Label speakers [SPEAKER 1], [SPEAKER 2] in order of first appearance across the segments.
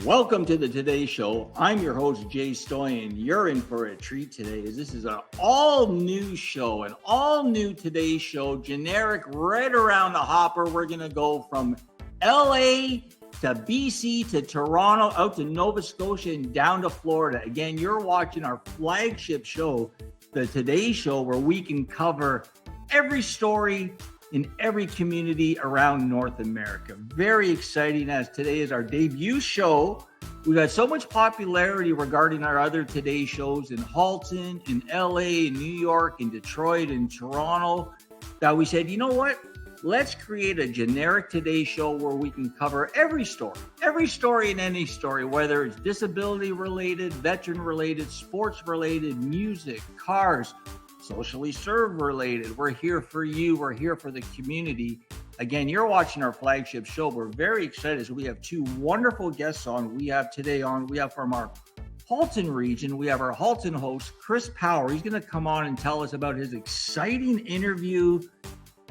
[SPEAKER 1] Welcome to the Today Show. I'm your host, Jay Stoyan. You're in for a treat today, as this is an all-new show, an all-new Today Show, generic, right around the hopper. We're going to go from LA to BC to Toronto, out to Nova Scotia, and down to Florida. Again, you're watching our flagship show, the Today Show, where we can cover every story in every community around North America. Very exciting, as today is our debut show. We got so much popularity regarding our other Today shows in Halton, in LA, in New York, in Detroit, in Toronto, that we said, you know what? Let's create a generic Today Show where we can cover every story in any story, whether it's disability related, veteran related, sports related, music, cars, socially served related. We're here for you. We're here for the community. Again, you're watching our flagship show. We're very excited. So we have two wonderful guests on. We have from our Halton region, we have our Halton host, Chris Power. He's going to come on and tell us about his exciting interview,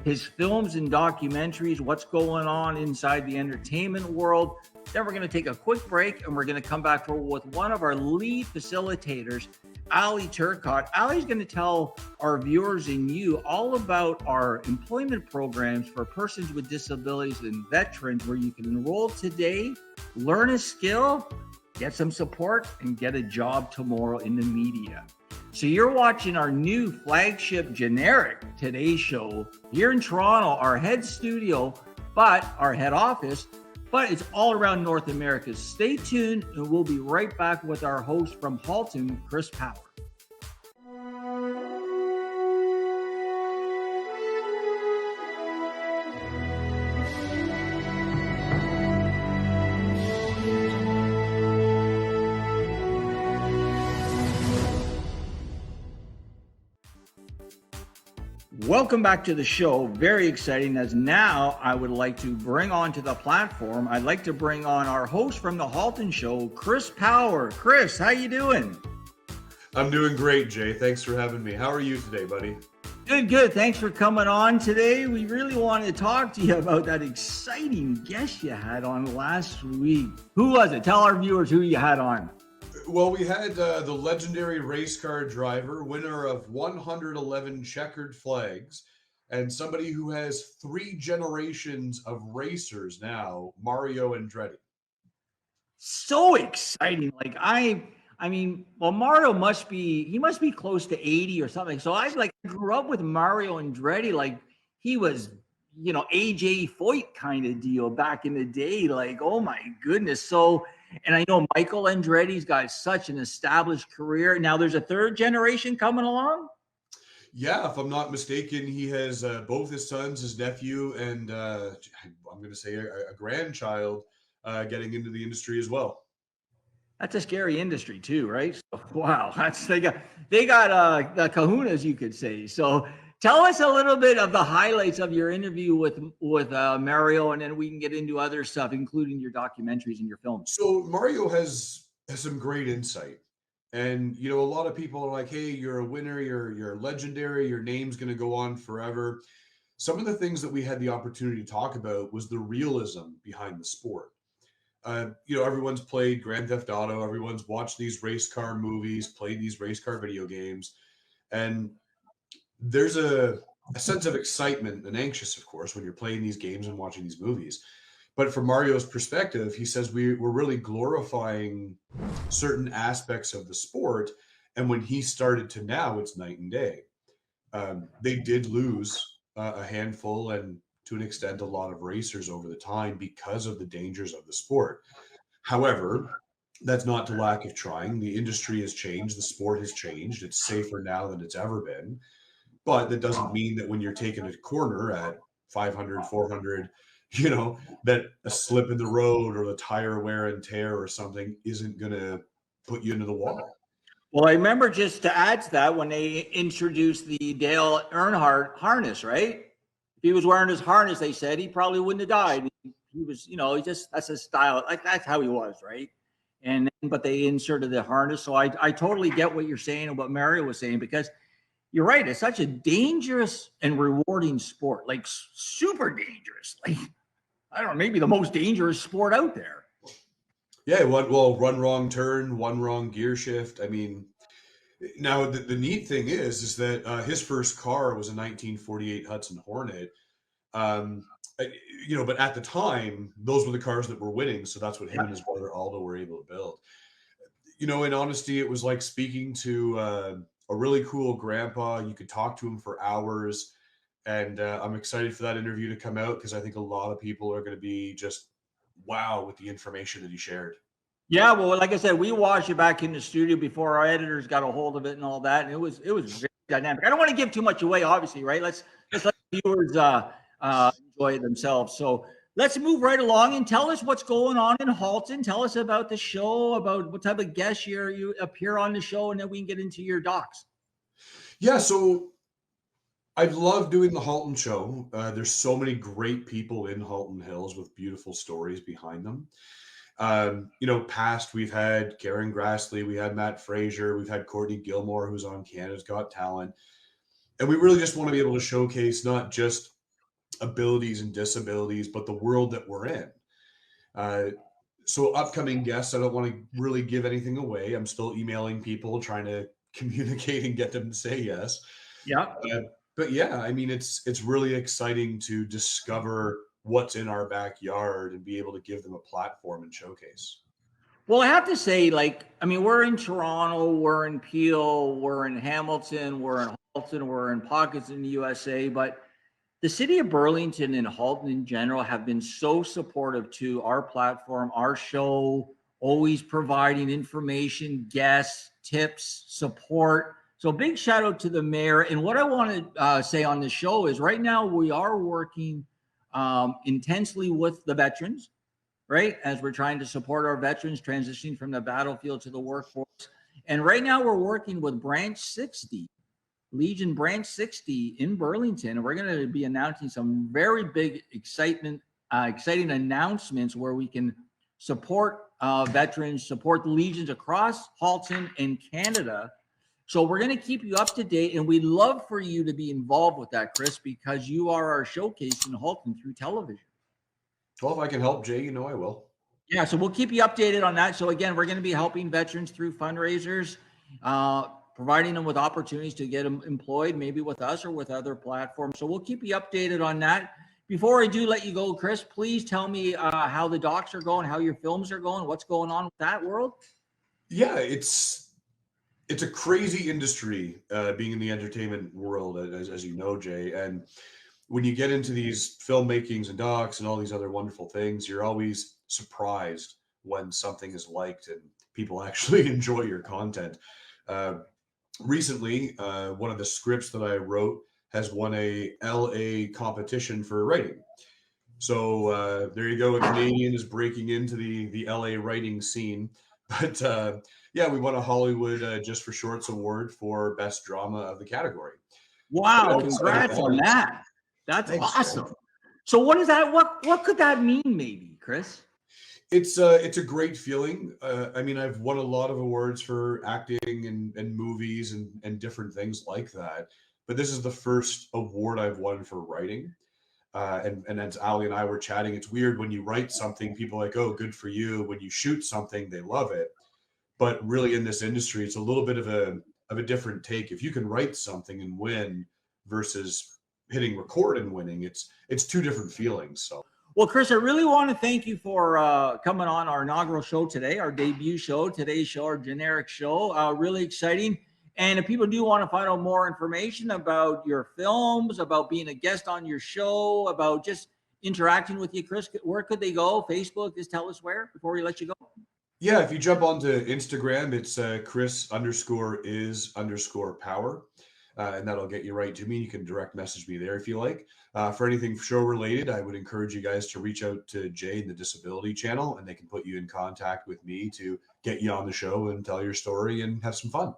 [SPEAKER 1] his films and documentaries, what's going on inside the entertainment world. Then we're going to take a quick break, and we're going to come back with one of our lead facilitators, Ally Turcotte. Ally's going to tell our viewers and you all about our employment programs for persons with disabilities and veterans, where you can enroll today, learn a skill, get some support, and get a job tomorrow in the media. So you're watching our new flagship generic Today Show here in Toronto, our head studio, but our head office, but it's all around North America. Stay tuned, and we'll be right back with our host from Halton, Chris Power. Welcome back to the show. Very exciting, as now I would like to bring on to the platform, I'd like to bring on our host from the Halton Show, Chris Power. Chris, how you doing?
[SPEAKER 2] I'm doing great, Jay. Thanks for having me. How are you today, buddy?
[SPEAKER 1] Good. Thanks for coming on today. We really wanted to talk to you about that exciting guest you had on last week. Who was it? Tell our viewers who you had on.
[SPEAKER 2] Well, we had the legendary race car driver, winner of 111 checkered flags, and somebody who has 3 generations of racers now, Mario Andretti.
[SPEAKER 1] So exciting. Like I mean, well, Mario must be close to 80 or something. So I grew up with Mario Andretti. Like he was, AJ Foyt kind of deal back in the day. Like, oh my goodness. So, and I know Michael Andretti's got such an established career. Now there's a 3rd generation coming along.
[SPEAKER 2] Yeah, if I'm not mistaken, he has both his sons, his nephew, and I'm going to say a grandchild getting into the industry as well.
[SPEAKER 1] That's a scary industry too, right? So, wow, they got the kahunas, you could say. So tell us a little bit of the highlights of your interview with Mario, and then we can get into other stuff, including your documentaries and your films.
[SPEAKER 2] So Mario has some great insight. And, a lot of people are like, hey, you're a winner, you're legendary, your name's going to go on forever. Some of the things that we had the opportunity to talk about was the realism behind the sport. Everyone's played Grand Theft Auto, everyone's watched these race car movies, played these race car video games, and there's a sense of excitement and anxious, of course, when you're playing these games and watching these movies. But from Mario's perspective, he says we're really glorifying certain aspects of the sport. And when he started to now, it's night and day. They did lose a handful and to an extent, a lot of racers over the time because of the dangers of the sport. However, that's not to lack of trying. The industry has changed. The sport has changed. It's safer now than it's ever been. But that doesn't mean that when you're taking a corner at 500, 400, that a slip in the road or the tire wear and tear or something isn't going to put you into the wall.
[SPEAKER 1] Well, I remember, just to add to that, when they introduced the Dale Earnhardt harness, right? If he was wearing his harness, they said he probably wouldn't have died. He was, that's his style. Like that's how he was, right? But they inserted the harness. So I totally get what you're saying and what Mario was saying, because you're right. It's such a dangerous and rewarding sport, like super dangerous. Like, I don't know, maybe the most dangerous sport out there.
[SPEAKER 2] Yeah, one wrong turn, one wrong gear shift. I mean, now the neat thing is that his first car was a 1948 Hudson Hornet. Um, but at the time, those were the cars that were winning, so that's what him and his brother Aldo were able to build. In honesty, it was like speaking to a really cool grandpa. You could talk to him for hours, and I'm excited for that interview to come out because I think a lot of people are going to be just wow with the information that he shared.
[SPEAKER 1] Yeah, well, like I said, we watched it back in the studio before our editors got a hold of it and all that, and it was very dynamic. I don't want to give too much away, obviously, right? Let's let the viewers enjoy it themselves. So let's move right along and tell us what's going on in Halton. Tell us about the show, about what type of guests you appear on the show, and then we can get into your docs.
[SPEAKER 2] Yeah, so I love doing the Halton show. There's so many great people in Halton Hills with beautiful stories behind them. Past we've had Karen Grassley, we had Matt Frazier, we've had Courtney Gilmore, who's on Canada's Got Talent. And we really just want to be able to showcase not just abilities and disabilities, but the world that we're in. So upcoming guests, I don't want to really give anything away. I'm still emailing people, trying to communicate and get them to say yes.
[SPEAKER 1] Yeah.
[SPEAKER 2] But yeah, I mean, it's really exciting to discover what's in our backyard and be able to give them a platform and showcase.
[SPEAKER 1] Well, I have to say, we're in Toronto, we're in Peel, we're in Hamilton, we're in Halton, we're in pockets in the USA, but the city of Burlington and Halton in general have been so supportive to our platform, our show, always providing information, guests, tips, support. So big shout out to the mayor. And what I want to say on the show is right now we are working intensely with the veterans, right? As we're trying to support our veterans transitioning from the battlefield to the workforce. And right now we're working with Branch 60, Legion Branch 60 in Burlington. And we're going to be announcing some very big exciting announcements where we can support veterans, support the Legions across Halton and Canada. So we're going to keep you up to date, and we'd love for you to be involved with that, Chris, because you are our showcase in Halton through television.
[SPEAKER 2] Well, if I can help, Jay, I will.
[SPEAKER 1] Yeah, so we'll keep you updated on that. So again, we're going to be helping veterans through fundraisers, providing them with opportunities to get them employed, maybe with us or with other platforms. So we'll keep you updated on that. Before I do let you go, Chris, please tell me how the docs are going, how your films are going, what's going on with that world.
[SPEAKER 2] Yeah, it's a crazy industry being in the entertainment world, as you know, Jay. And when you get into these filmmakings and docs and all these other wonderful things, you're always surprised when something is liked and people actually enjoy your content. Recently, one of the scripts that I wrote has won a LA competition for writing. So there you go. A Canadian is breaking into the LA writing scene. But yeah, we won a Hollywood Just for Shorts award for best drama of the category.
[SPEAKER 1] Wow, congrats on that. That's awesome. So what is that? What could that mean, maybe, Chris?
[SPEAKER 2] It's a great feeling. I mean, I've won a lot of awards for acting and movies and different things like that. But this is the first award I've won for writing. And as Ally and I were chatting, it's weird when you write something, people are like, oh, good for you. When you shoot something, they love it. But really in this industry, it's a little bit of a different take. If you can write something and win versus hitting record and winning, it's two different feelings. So.
[SPEAKER 1] Well, Chris, I really want to thank you for coming on our inaugural show today, our debut show, today's show, our generic show. Really exciting. And if people do want to find out more information about your films, about being a guest on your show, about just interacting with you, Chris, where could they go? Facebook, just tell us where before we let you go.
[SPEAKER 2] Yeah, if you jump onto Instagram, it's Chris_is_power. And that'll get you right to me. You can direct message me there if you like. For anything show related, I would encourage you guys to reach out to Jay in the Disability Channel, and they can put you in contact with me to get you on the show and tell your story and have some fun.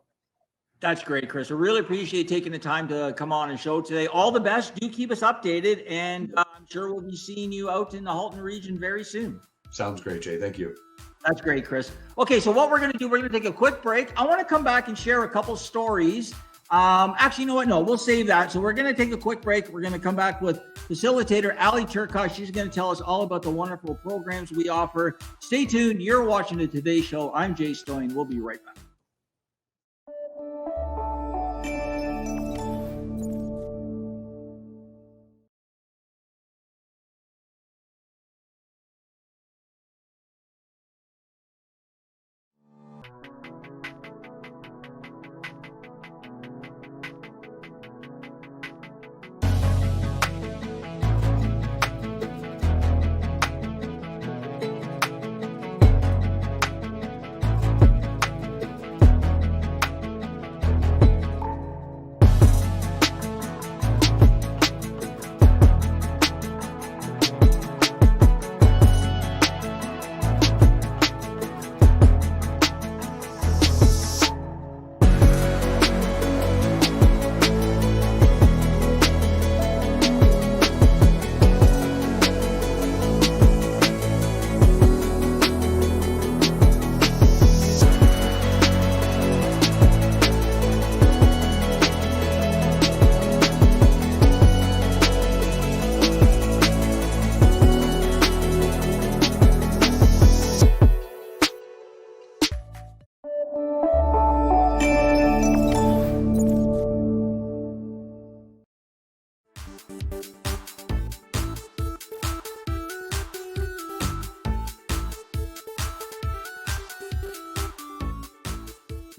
[SPEAKER 1] That's great, Chris. I really appreciate taking the time to come on and show today. All the best. Do keep us updated, and I'm sure we'll be seeing you out in the Halton region very soon.
[SPEAKER 2] Sounds great, Jay. Thank you.
[SPEAKER 1] That's great, Chris. Okay, so what we're going to do, we're going to take a quick break. I want to come back and share a couple stories Actually, you know what? No, we'll save that. So we're going to take a quick break. We're going to come back with facilitator Ally Turcotte. She's going to tell us all about the wonderful programs we offer. Stay tuned. You're watching the Today Show. I'm Jay Stoyan. We'll be right back.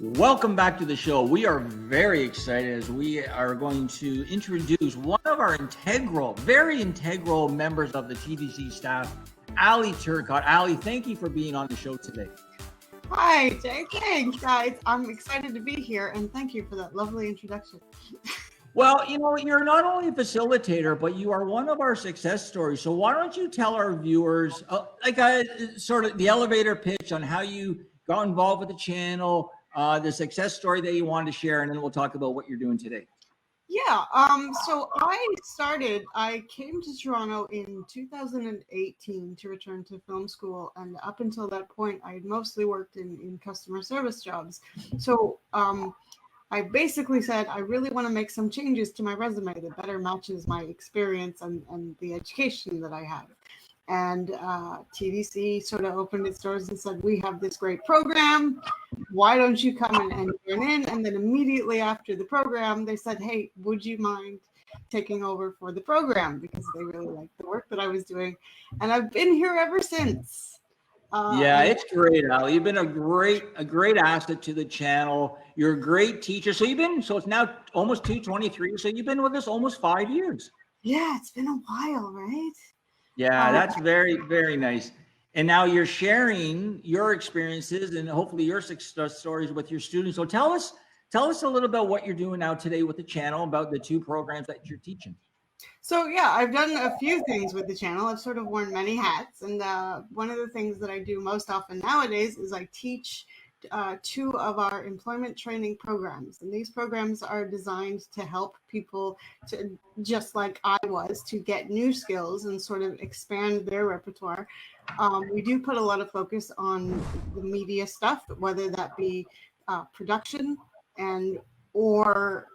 [SPEAKER 1] Welcome back to the show. We are very excited as we are going to introduce one of our very integral members of the TDC staff, Ally Turcotte. Ally, thank you for being on the show today.
[SPEAKER 3] Hi, Jay. Thanks, guys. I'm excited to be here, and thank you for that lovely introduction.
[SPEAKER 1] Well, you know, you're not only a facilitator, but you are one of our success stories. So why don't you tell our viewers, sort of the elevator pitch on how you got involved with the channel, the success story that you wanted to share, and then we'll talk about what you're doing today.
[SPEAKER 3] Yeah, so I came to Toronto in 2018 to return to film school, and up until that point, I had mostly worked in customer service jobs. So I basically said, I really want to make some changes to my resume that better matches my experience and the education that I have. And TDC sort of opened its doors and said, we have this great program. Why don't you come and join in? And then immediately after the program, they said, hey, would you mind taking over for the program? Because they really liked the work that I was doing. And I've been here ever since.
[SPEAKER 1] Yeah, it's great, Ally. You've been a great asset to the channel. You're a great teacher. So it's now almost 223. So you've been with us almost 5 years.
[SPEAKER 3] Yeah, it's been a while, right?
[SPEAKER 1] Yeah, that's very, very nice. And now you're sharing your experiences and hopefully your success stories with your students. So tell us a little about what you're doing now today with the channel, about the two programs that you're teaching.
[SPEAKER 3] So yeah, I've done a few things with the channel. I've sort of worn many hats. And one of the things that I do most often nowadays is I teach two of our employment training programs. And these programs are designed to help people to, just like I was, to get new skills and sort of expand their repertoire. We do put a lot of focus on the media stuff, whether that be production or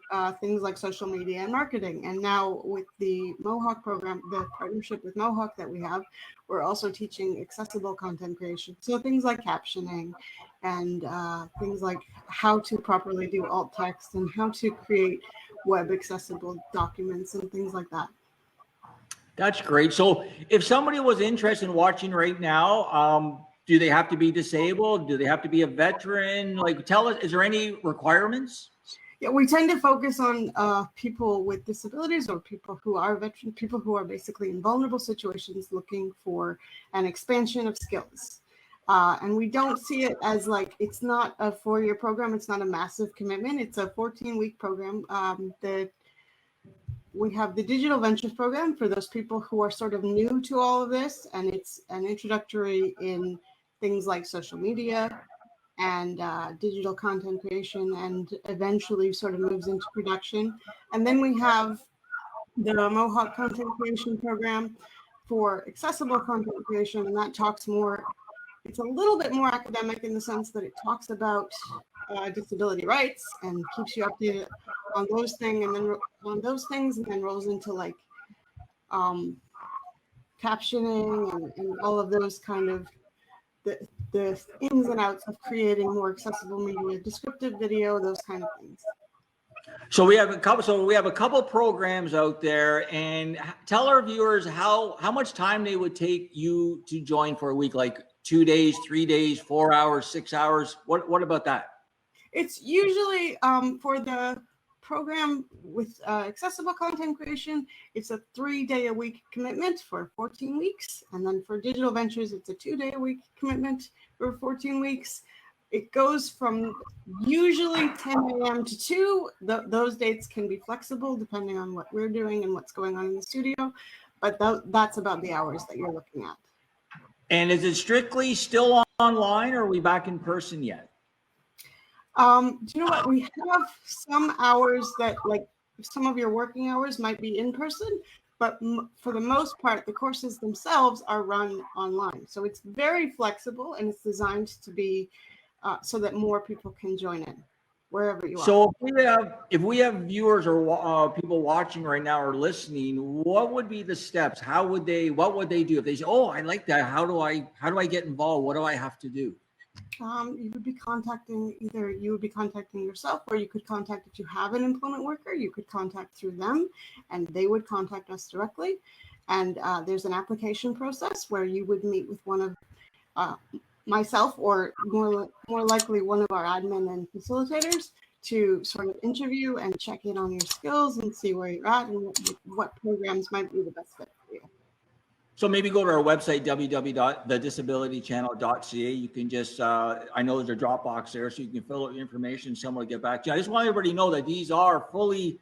[SPEAKER 3] things like social media and marketing. And now with the Mohawk program, the partnership with Mohawk that we have, we're also teaching accessible content creation. So things like captioning and things like how to properly do alt text and how to create web accessible documents and things like that.
[SPEAKER 1] That's great. So if somebody was interested in watching right now, do they have to be disabled? Do they have to be a veteran? Like, tell us, is there any requirements?
[SPEAKER 3] Yeah, we tend to focus on people with disabilities or people who are veteran, people who are basically in vulnerable situations looking for an expansion of skills. And we don't see it as like, it's not a 4-year program. It's not a massive commitment. It's a 14-week program. We have the Digital Ventures program for those people who are sort of new to all of this. And it's an introductory in things like social media and digital content creation, and eventually sort of moves into production. And then we have the Mohawk content creation program for accessible content creation. And that talks more, it's a little bit more academic in the sense that it talks about disability rights and keeps you updated on those things, and then rolls into like captioning and all of those kind of the ins and outs of creating more accessible media, descriptive video, those kind of things.
[SPEAKER 1] So we have a couple. So we have a couple programs out there, and tell our viewers how much time they would take you to join for a week, like 2 days, 3 days, 4 hours, 6 hours. What about that?
[SPEAKER 3] It's usually for the program with accessible content creation, it's a 3-day-a-week commitment for 14 weeks. And then for digital ventures, it's a 2-day-a-week commitment for 14 weeks. It goes from usually 10 a.m. to 2. Those dates can be flexible depending on what we're doing and what's going on in the studio. But that's about the hours that you're looking at.
[SPEAKER 1] And is it strictly still online, or are we back in person yet?
[SPEAKER 3] Do you know what? We have some hours that, like, some of your working hours might be in person, but for the most part, the courses themselves are run online. So it's very flexible, and it's designed to be so that more people can join in wherever you are.
[SPEAKER 1] So if we have viewers or people watching right now or listening, what would be the steps? What would they do if they say, "Oh, I like that. How do I get involved? What do I have to do?"
[SPEAKER 3] You would be contacting yourself, or you could contact, if you have an employment worker, you could contact through them and they would contact us directly. And there's an application process where you would meet with one of myself, or more likely one of our admin and facilitators, to sort of interview and check in on your skills and see where you're at and what programs might be the best fit for you.
[SPEAKER 1] So maybe go to our website, www.thedisabilitychannel.ca. You can just, I know there's a Dropbox there, so you can fill out your information. Someone will get back to you. I just want everybody to know that these are fully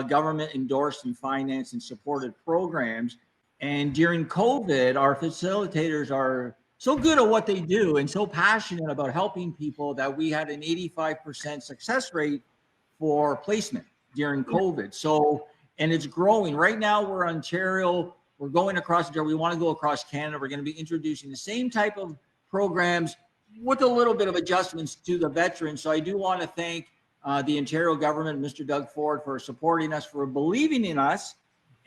[SPEAKER 1] government endorsed and financed and supported programs. And during COVID, our facilitators are so good at what they do and so passionate about helping people that we had an 85% success rate for placement during COVID. So, and it's growing. Right now, we're Ontario. We're going across Ontario. We want to go across Canada. We're going to be introducing the same type of programs with a little bit of adjustments to the veterans. So I do want to thank the Ontario government, Mr. Doug Ford, for supporting us, for believing in us.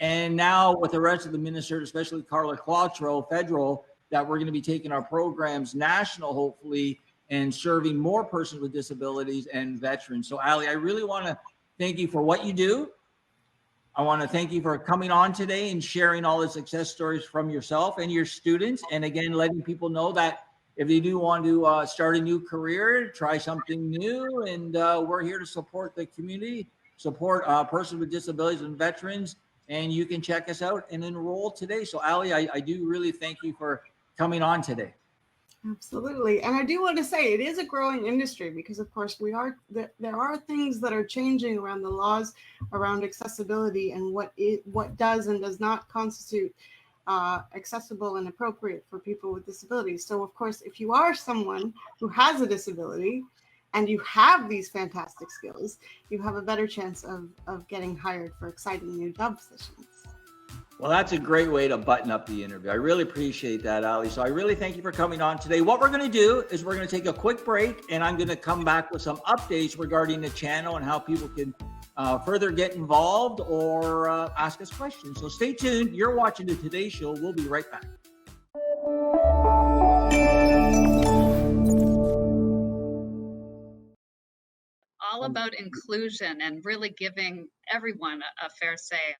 [SPEAKER 1] And now with the rest of the ministers, especially Carla Quattro, federal, that we're going to be taking our programs national, hopefully, and serving more persons with disabilities and veterans. So Ally, I really want to thank you for what you do. I want to thank you for coming on today and sharing all the success stories from yourself and your students. And again, letting people know that if they do want to start a new career, try something new, and we're here to support the community, support persons with disabilities and veterans. And you can check us out and enroll today. So Ally, I do really thank you for coming on today.
[SPEAKER 3] Absolutely. And I do want to say it is a growing industry because, of course, there are things that are changing around the laws around accessibility and what does and does not constitute accessible and appropriate for people with disabilities. So, of course, if you are someone who has a disability and you have these fantastic skills, you have a better chance of getting hired for exciting new job positions.
[SPEAKER 1] Well, that's a great way to button up the interview. I really appreciate that, Ally. So I really thank you for coming on today. What we're going to do is we're going to take a quick break, and I'm going to come back with some updates regarding the channel and how people can further get involved or ask us questions. So stay tuned. You're watching the Today Show. We'll be right back.
[SPEAKER 4] All about inclusion and really giving everyone a fair say.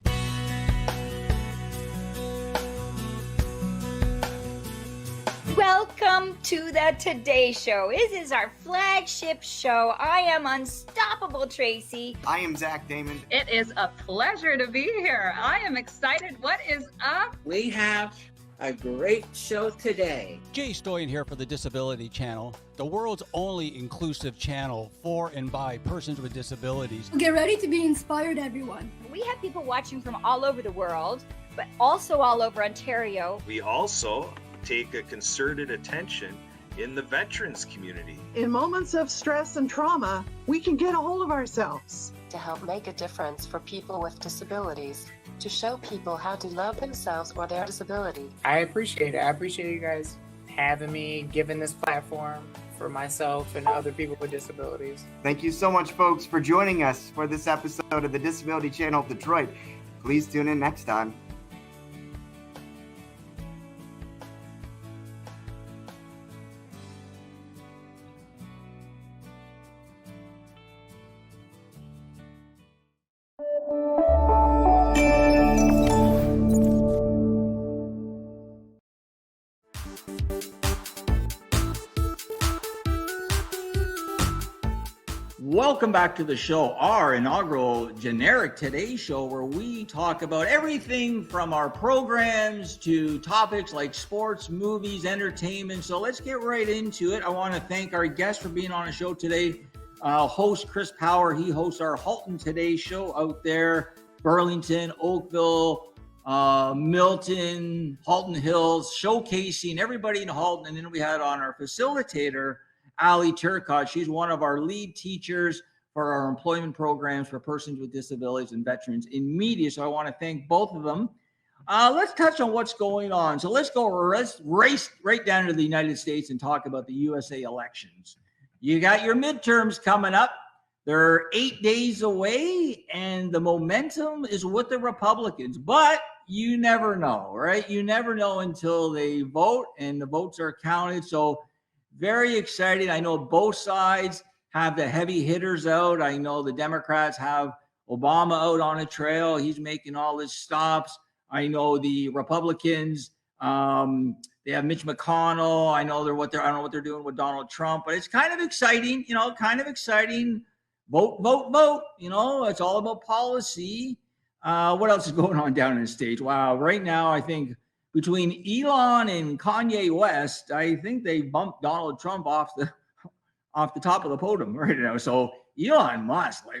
[SPEAKER 5] Welcome to the Today Show. This is our flagship show. I am Unstoppable Tracy.
[SPEAKER 6] I am Zach Damon.
[SPEAKER 4] It is a pleasure to be here. I am excited. What is up?
[SPEAKER 7] We have a great show today.
[SPEAKER 8] Jay Stoyan here for the Disability Channel, the world's only inclusive channel for and by persons with disabilities.
[SPEAKER 9] Get ready to be inspired, everyone.
[SPEAKER 5] We have people watching from all over the world, but also all over Ontario.
[SPEAKER 10] We also take a concerted attention in the veterans community.
[SPEAKER 11] In moments of stress and trauma, we can get a hold of ourselves.
[SPEAKER 12] To help make a difference for people with disabilities, to show people how to love themselves or their disability.
[SPEAKER 7] I appreciate it. I appreciate you guys
[SPEAKER 6] having me, giving this platform for myself and other people with disabilities.
[SPEAKER 13] Thank you so much, folks, for joining us for this episode of the Disability Channel of Detroit. Please tune in next time.
[SPEAKER 1] Welcome back to the show, our inaugural Generic Today show, where we talk about everything from our programs to topics like sports, movies, entertainment. So let's get right into it. I want to thank our guest for being on the show today. Host Chris Power, he hosts our Halton Today show out there, Burlington, Oakville, Milton, Halton Hills, showcasing everybody in Halton. And then we had on our facilitator, Ally Turcotte. She's one of our lead teachers for our employment programs for persons with disabilities and veterans in media. So I want to thank both of them. Let's touch on what's going on. So let's race right down to the United States and talk about the USA elections. You got your midterms coming up. They're 8 days away, and the momentum is with the Republicans. But you never know, right? You never know until they vote and the votes are counted. So very excited. I know both sides have the heavy hitters out. I know the Democrats have Obama out on a trail. He's making all his stops. I know the Republicans, they have Mitch McConnell. I know I don't know what they're doing with Donald Trump, but it's kind of exciting, Vote, vote, vote. It's all about policy. What else is going on down in the States? Wow. Right now, I think between Elon and Kanye West, I think they bumped Donald Trump off the top of the podium right now. So Elon Musk, wow,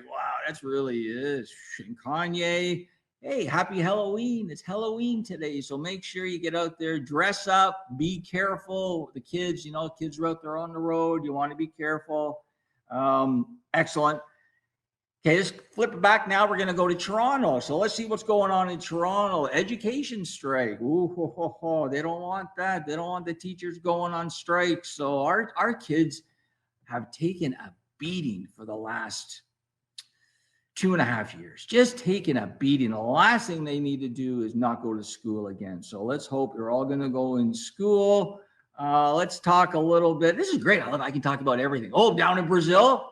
[SPEAKER 1] that's really is. And Kanye, hey, happy Halloween. It's Halloween today. So make sure you get out there, dress up, be careful. The kids, kids are out there on the road. You want to be careful. Excellent. Okay, let's flip it back now. We're going to go to Toronto. So let's see what's going on in Toronto. Education strike. Ooh, they don't want that. They don't want the teachers going on strike. So our kids have taken a beating for the last 2.5 years. Just taking a beating. The last thing they need to do is not go to school again. So let's hope they're all going to go in school. Let's talk a little bit. This is great. I can talk about everything. Oh, down in Brazil.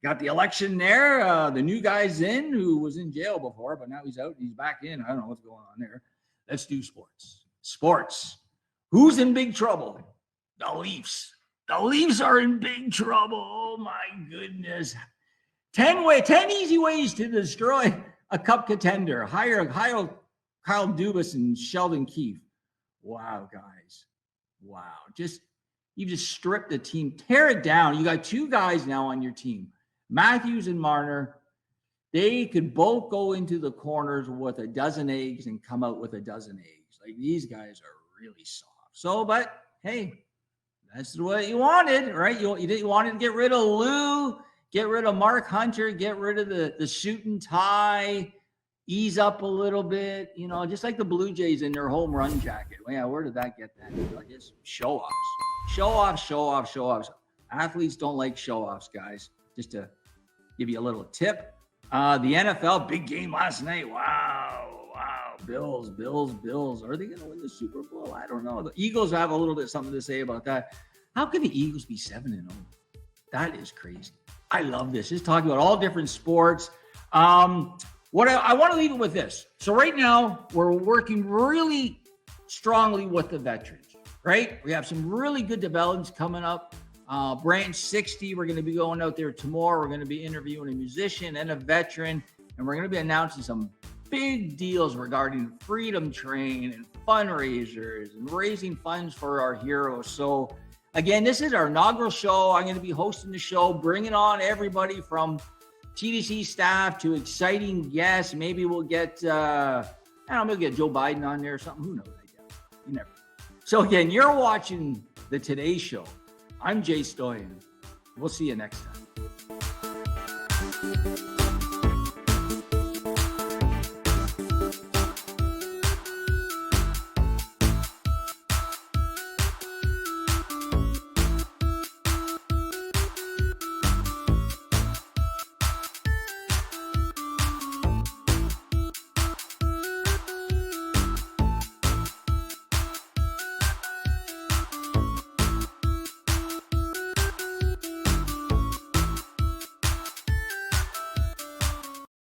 [SPEAKER 1] Got the election there. The new guy's in, who was in jail before, but now he's out. He's back in. I don't know what's going on there. Let's do sports. Sports. Who's in big trouble? The Leafs. The Leafs are in big trouble. Oh, my goodness. 10 easy ways to destroy a cup contender. Hire Kyle Dubas and Sheldon Keefe. Wow, guys. Wow. You just stripped the team. Tear it down. You got two guys now on your team. Matthews and Marner, they could both go into the corners with a dozen eggs and come out with a dozen eggs. These guys are really soft. So, but hey, that's what you wanted, right? You wanted to get rid of Lou, get rid of Mark Hunter, get rid of the suit and tie, ease up a little bit, just like the Blue Jays in their home run jacket. Well, yeah, where did that get that? Just show-offs. Show-offs. Athletes don't like show-offs, guys. Just to give you a little tip. The NFL, big game last night. Wow. Bills. Are they going to win the Super Bowl? I don't know. The Eagles have a little bit something to say about that. How can the Eagles be 7-0? That is crazy. I love this. Just talking about all different sports. I want to leave it with this. So right now, we're working really strongly with the veterans, right? We have some really good developments coming up. Branch 60, we're going to be going out there tomorrow. We're going to be interviewing a musician and a veteran, and we're going to be announcing some big deals regarding Freedom Train and fundraisers and raising funds for our heroes. So again, this is our inaugural show. I'm going to be hosting the show, bringing on everybody from TDC staff to exciting guests. Maybe we'll get, maybe get Joe Biden on there or something. Who knows? You never know. So again, you're watching the Today Show. I'm Jay Stoyan. We'll see you next time.